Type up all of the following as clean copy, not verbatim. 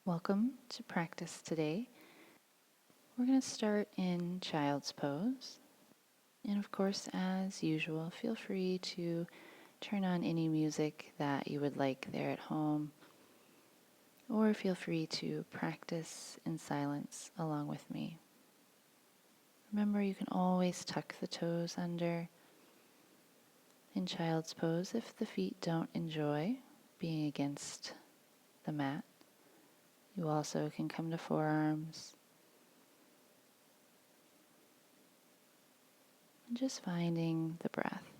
Welcome to practice today. We're going to start in child's pose. And of course, as usual, feel free to turn on any music that you would like there at home, or feel free to practice in silence along with me. Remember, you can always tuck the toes under in child's pose if the feet don't enjoy being against the mat. You also can come to forearms. And just finding the breath.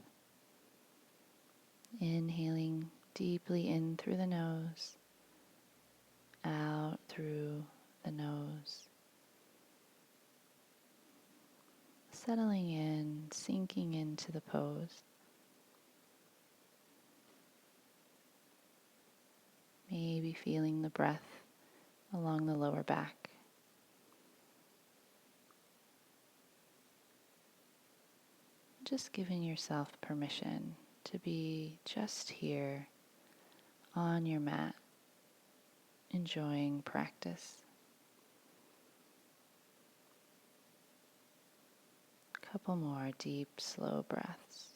Inhaling deeply in through the nose, out through the nose. Settling in, sinking into the pose. Maybe feeling the breath along the lower back. Just giving yourself permission to be just here on your mat, enjoying practice. A couple more deep, slow breaths.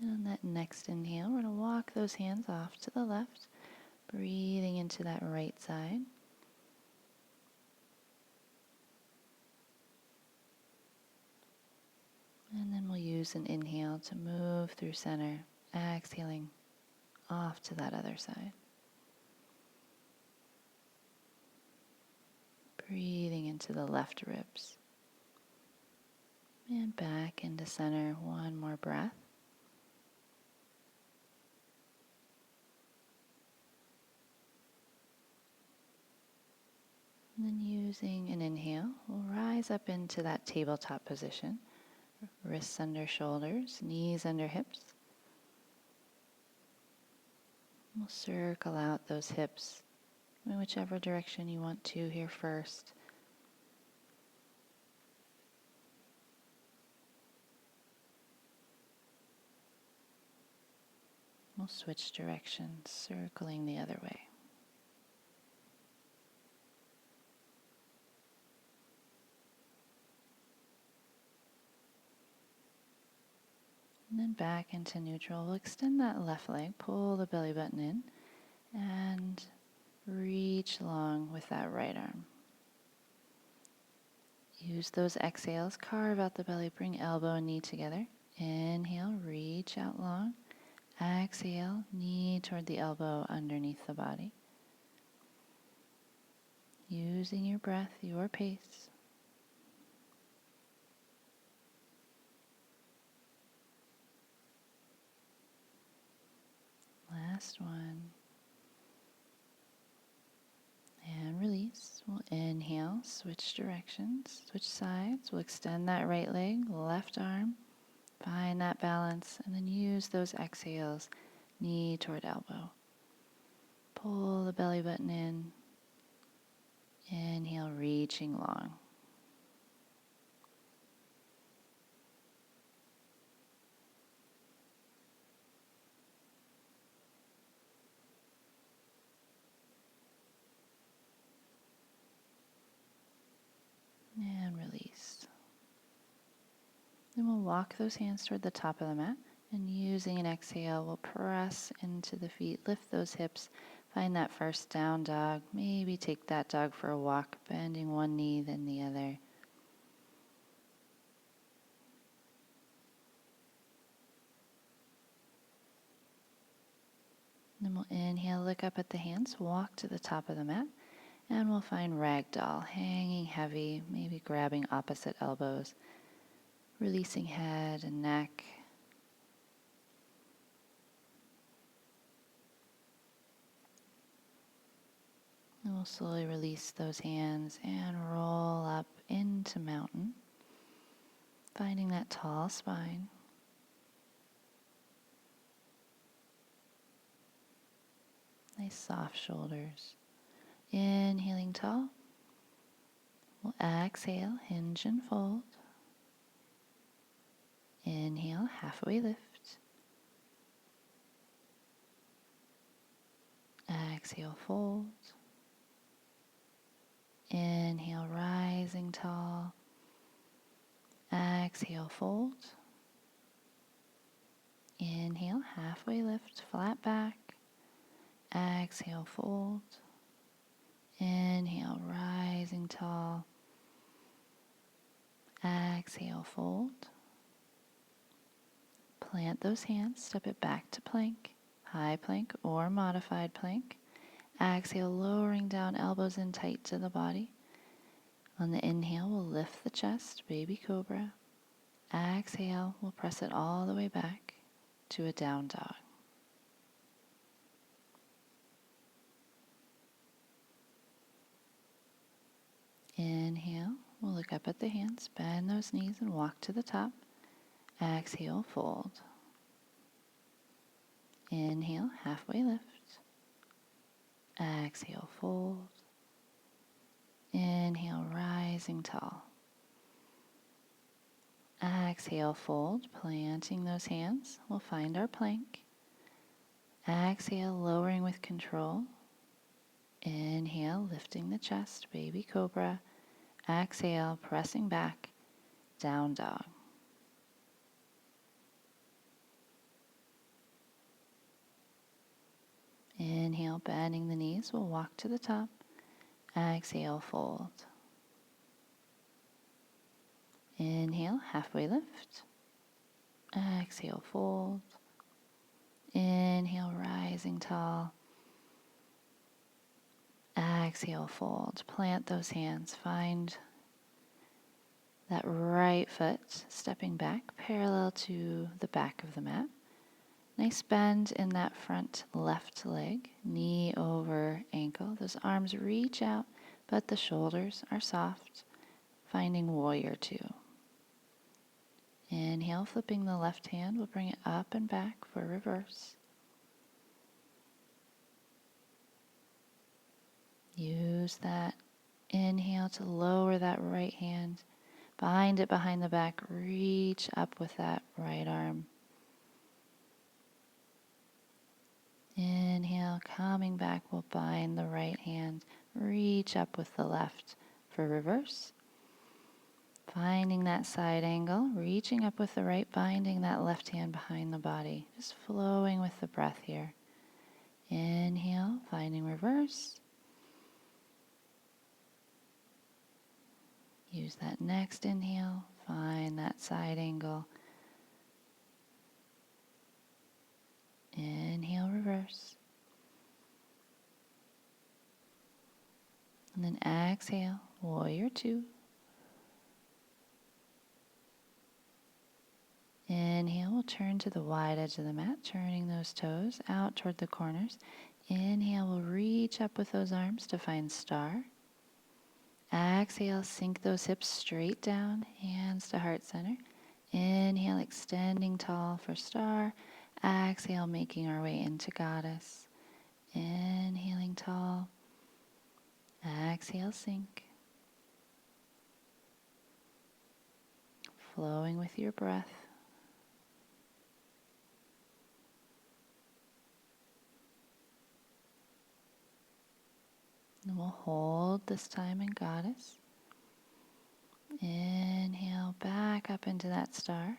And on that next inhale, we're going to walk those hands off to the left, breathing into that right side. And then we'll use an inhale to move through center, exhaling off to that other side. Breathing into the left ribs. And back into center, one more breath. And then using an inhale, we'll rise up into that tabletop position. Wrists under shoulders, knees under hips. We'll circle out those hips in whichever direction you want to here first. We'll switch directions, circling the other way. And then back into neutral. We'll extend that left leg, pull the belly button in, and reach long with that right arm. Use those exhales, carve out the belly, bring elbow and knee together. Inhale, reach out long. Exhale, knee toward the elbow underneath the body. Using your breath, your pace. Last one. And release. We'll inhale, switch directions, switch sides. We'll extend that right leg, left arm. Find that balance, and then use those exhales, knee toward elbow. Pull the belly button in. Inhale, reaching long. And release. Then we'll walk those hands toward the top of the mat. And using an exhale, we'll press into the feet, lift those hips, find that first down dog. Maybe take that dog for a walk, bending one knee, then the other. Then we'll inhale, look up at the hands, walk to the top of the mat, and we'll find ragdoll, hanging heavy, maybe grabbing opposite elbows, releasing head and neck. And we'll slowly release those hands and roll up into mountain, finding that tall spine. Nice soft shoulders. Inhaling tall. We'll exhale, hinge and fold. Inhale, halfway lift. Exhale, fold. Inhale, rising tall. Exhale, fold. Inhale, halfway lift, flat back. Exhale, fold. Inhale, rising tall. Exhale, fold. Plant those hands, step it back to plank, high plank or modified plank. Exhale, lowering down, elbows in tight to the body. On the inhale, we'll lift the chest, baby cobra. Exhale, we'll press it all the way back to a down dog. Inhale, we'll look up at the hands, bend those knees and walk to the top. Exhale, fold. Inhale, halfway lift. Exhale, fold. Inhale, rising tall. Exhale, fold, planting those hands. We'll find our plank. Exhale, lowering with control. Inhale, lifting the chest, baby cobra. Exhale, pressing back, down dog. Inhale, bending the knees. We'll walk to the top. Exhale, fold. Inhale, halfway lift. Exhale, fold. Inhale, rising tall. Exhale, fold. Plant those hands. Find that right foot stepping back parallel to the back of the mat. Nice bend in that front left leg, knee over ankle. Those arms reach out, but the shoulders are soft. Finding warrior two. Inhale, flipping the left hand. We'll bring it up and back for reverse. Use that inhale to lower that right hand. Bind it behind the back. Reach up with that right arm. Inhale, coming back, we'll bind the right hand. Reach up with the left for reverse. Finding that side angle, reaching up with the right, binding that left hand behind the body. Just flowing with the breath here. Inhale, finding reverse. Use that next inhale, find that side angle. Inhale, reverse. And then exhale, warrior two. Inhale, we'll turn to the wide edge of the mat, turning those toes out toward the corners. Inhale, we'll reach up with those arms to find star. Exhale, sink those hips straight down, hands to heart center. Inhale, extending tall for star. Exhale, making our way into goddess. Inhaling tall. Exhale, sink. Flowing with your breath. And we'll hold this time in goddess. Inhale, back up into that star.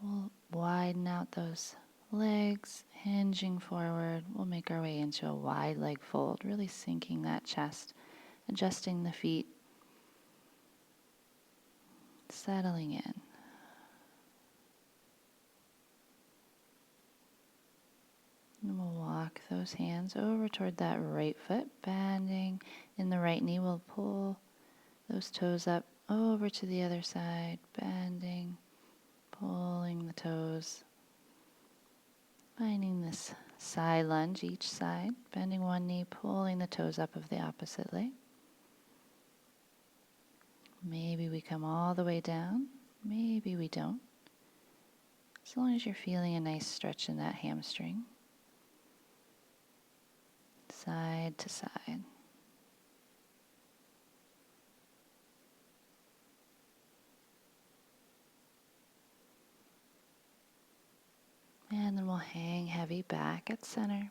We'll widen out those legs, hinging forward. We'll make our way into a wide leg fold, really sinking that chest, adjusting the feet, settling in. And we'll walk those hands over toward that right foot, bending in the right knee. We'll pull those toes up over to the other side, bending, pulling the toes. Finding this side lunge each side, bending one knee, pulling the toes up of the opposite leg. Maybe we come all the way down, maybe we don't. As long as you're feeling a nice stretch in that hamstring. side to side. And then we'll hang heavy back at center.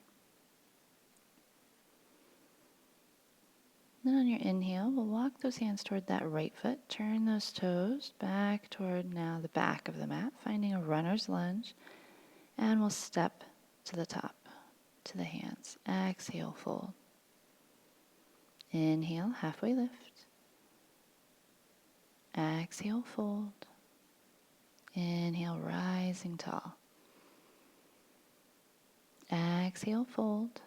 Then on your inhale, we'll walk those hands toward that right foot. Turn those toes back toward now the back of the mat, finding a runner's lunge. And we'll step to the top, to the hands. Exhale, fold. Inhale, halfway lift. Exhale, fold. Inhale, rising tall. Exhale, fold.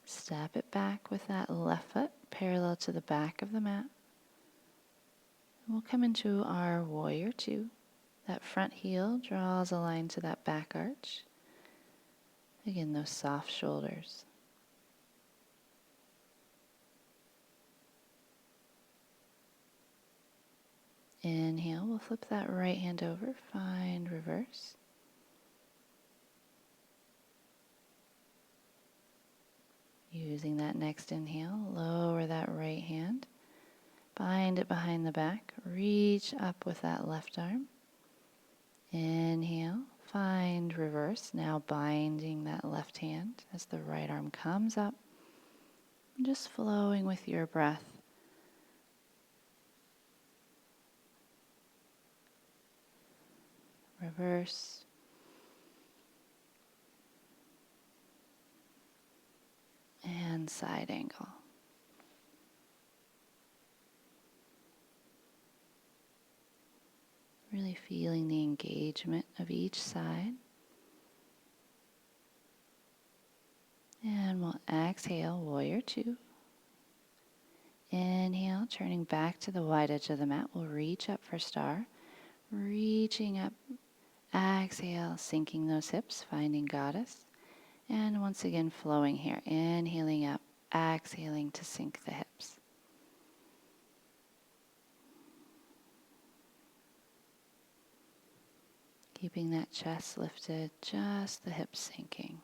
Step it back with that left foot parallel to the back of the mat. And we'll come into our warrior two. That front heel draws a line to that back arch. Again, those soft shoulders. Inhale, we'll flip that right hand over, find reverse. Using that next inhale, lower that right hand, bind it behind the back, reach up with that left arm. Inhale, find reverse, now binding that left hand as the right arm comes up, just flowing with your breath. Reverse. And side angle. Really feeling the engagement of each side. And we'll exhale, warrior two. Inhale, turning back to the wide edge of the mat. We'll reach up for star. Reaching up. Exhale, sinking those hips, finding goddess. And once again, flowing here. Inhaling up, exhaling to sink the hips. Keeping that chest lifted, just the hips sinking.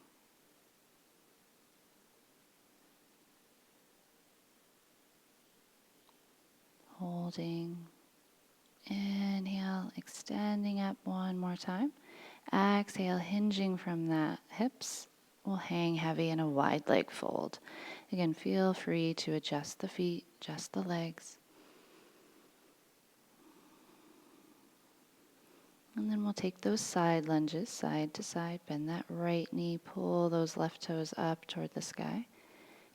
Holding. Inhale, extending up one more time. Exhale, hinging from the hips. We'll hang heavy in a wide leg fold. Again, feel free to adjust the feet, adjust the legs. And then we'll take those side lunges, side to side. Bend that right knee, pull those left toes up toward the sky.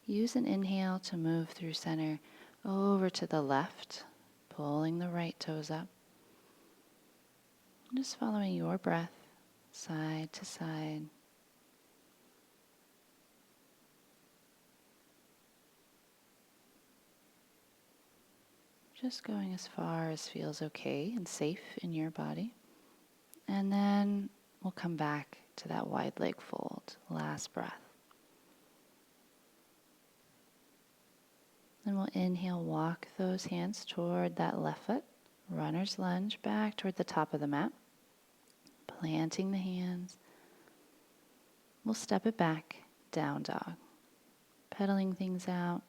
Use an inhale to move through center over to the left, pulling the right toes up. Just following your breath, side to side. Just going as far as feels okay and safe in your body. And then we'll come back to that wide leg fold. Last breath. Then we'll inhale, walk those hands toward that left foot. Runner's lunge back toward the top of the mat. Planting the hands. We'll step it back, down dog. Pedaling things out.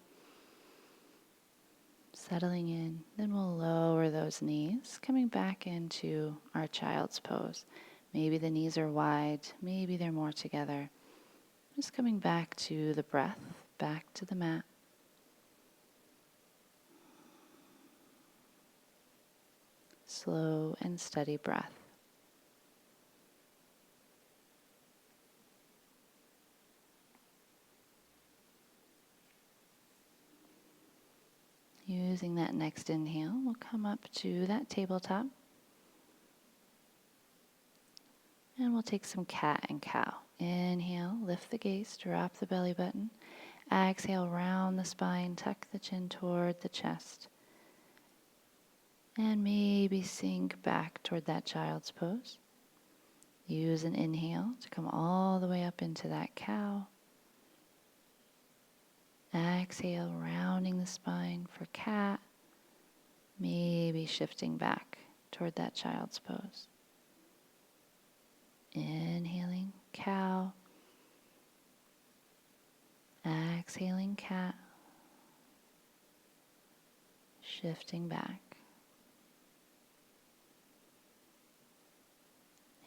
Settling in, then we'll lower those knees, coming back into our child's pose. Maybe the knees are wide, maybe they're more together. Just coming back to the breath, back to the mat. Slow and steady breath. Using that next inhale, we'll come up to that tabletop. And we'll take some cat and cow. Inhale, lift the gaze, drop the belly button. Exhale, round the spine, tuck the chin toward the chest. And maybe sink back toward that child's pose. Use an inhale to come all the way up into that cow. Exhale, rounding the spine for cat. Maybe shifting back toward that child's pose. Inhaling, cow. exhaling cat, shifting back.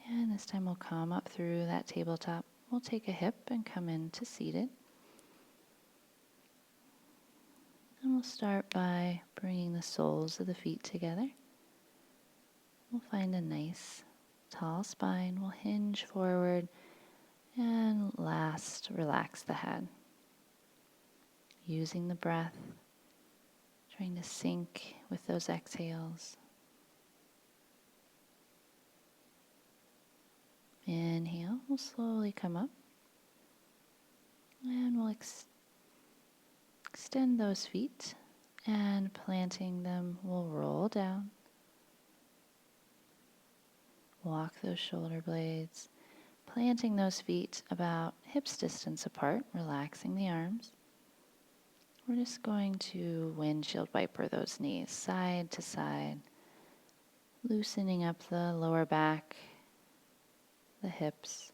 And this time we'll come up through that tabletop. We'll take a hip and come into seated. And we'll start by bringing the soles of the feet together. We'll find a nice tall spine. We'll hinge forward and last relax the head. Using the breath, trying to sync with those exhales. Inhale, we'll slowly come up and we'll extend those feet, and planting them, we'll roll down. Walk those shoulder blades, planting those feet about hips distance apart, relaxing the arms. We're just going to windshield wiper those knees side to side, loosening up the lower back, the hips.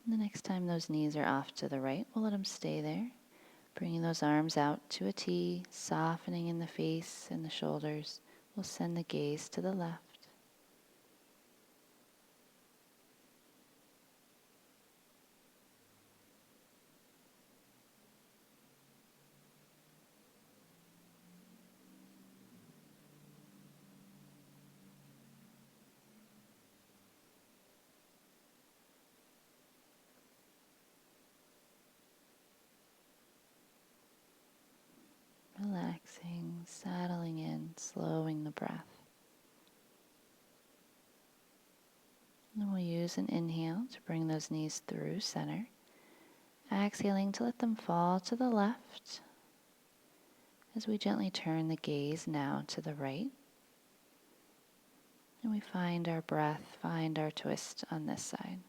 The next time those knees are off to the right, we'll let them stay there. Bringing those arms out to a T, softening in the face and the shoulders. We'll send the gaze to the left. Relaxing, settling in, slowing the breath. And we'll use an inhale to bring those knees through center. Exhaling to let them fall to the left as we gently turn the gaze now to the right. And we find our breath, find our twist on this side.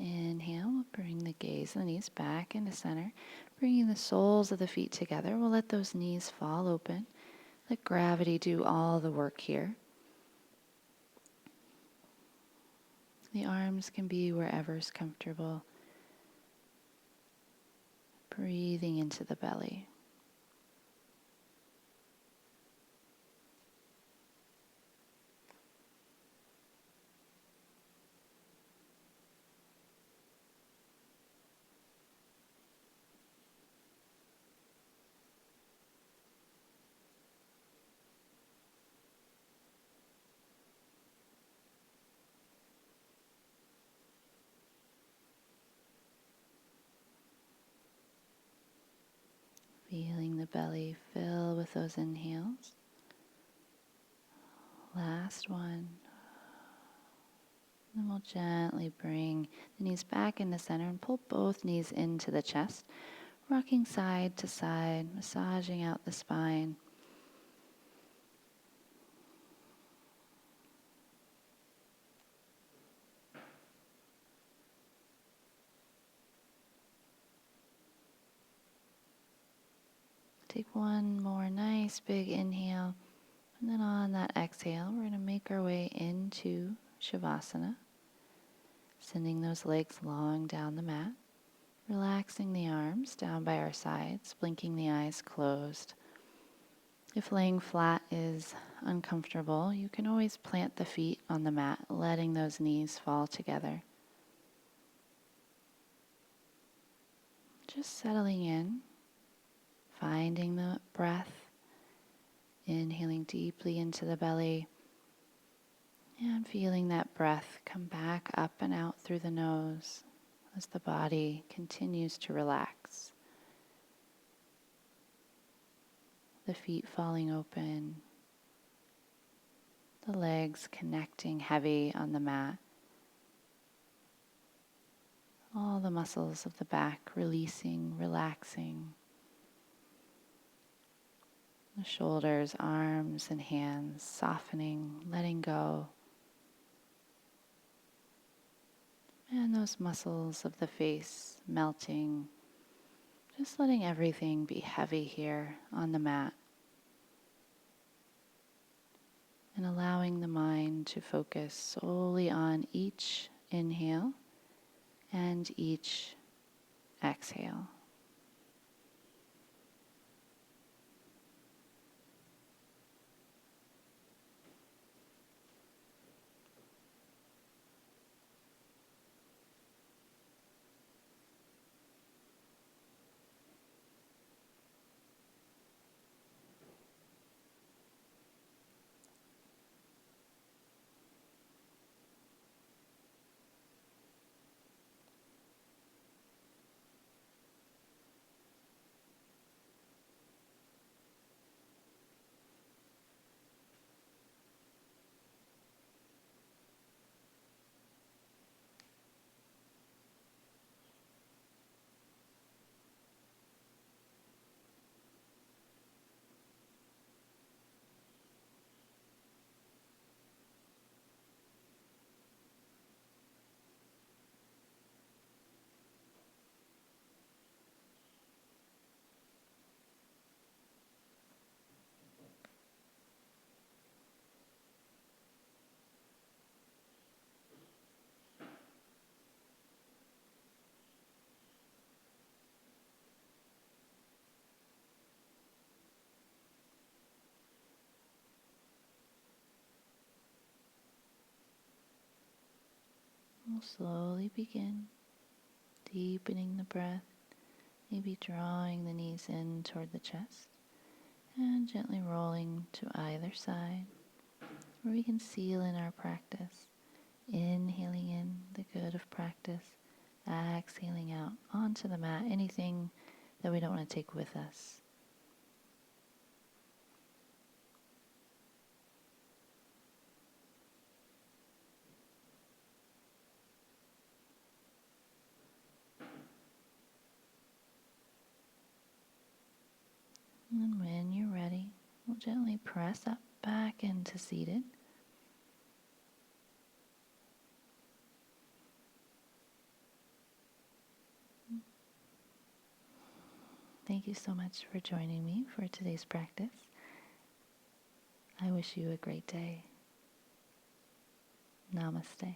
Inhale, we'll bring the gaze and the knees back into center. Bringing the soles of the feet together, we'll let those knees fall open. Let gravity do all the work here. The arms can be wherever's comfortable. Breathing into the belly. Feeling the belly fill with those inhales. Last one. Then we'll gently bring the knees back into center and pull both knees into the chest, rocking side to side, massaging out the spine. Take one more nice big inhale, and then on that exhale, we're going to make our way into Shavasana, sending those legs long down the mat, relaxing the arms down by our sides, blinking the eyes closed. If laying flat is uncomfortable, you can always plant the feet on the mat, letting those knees fall together. Just settling in. Finding the breath, inhaling deeply into the belly, and feeling that breath come back up and out through the nose as the body continues to relax. The feet falling open, the legs connecting heavy on the mat, all the muscles of the back releasing, relaxing. The shoulders, arms, and hands softening, letting go. And those muscles of the face melting, just letting everything be heavy here on the mat. And allowing the mind to focus solely on each inhale and each exhale. We'll slowly begin deepening the breath, maybe drawing the knees in toward the chest and gently rolling to either side, where we can seal in our practice. Inhaling in the good of practice, exhaling out onto the mat, anything that we don't want to take with us. And when you're ready, we'll gently press up back into seated. Thank you so much for joining me for today's practice. I wish you a great day. Namaste.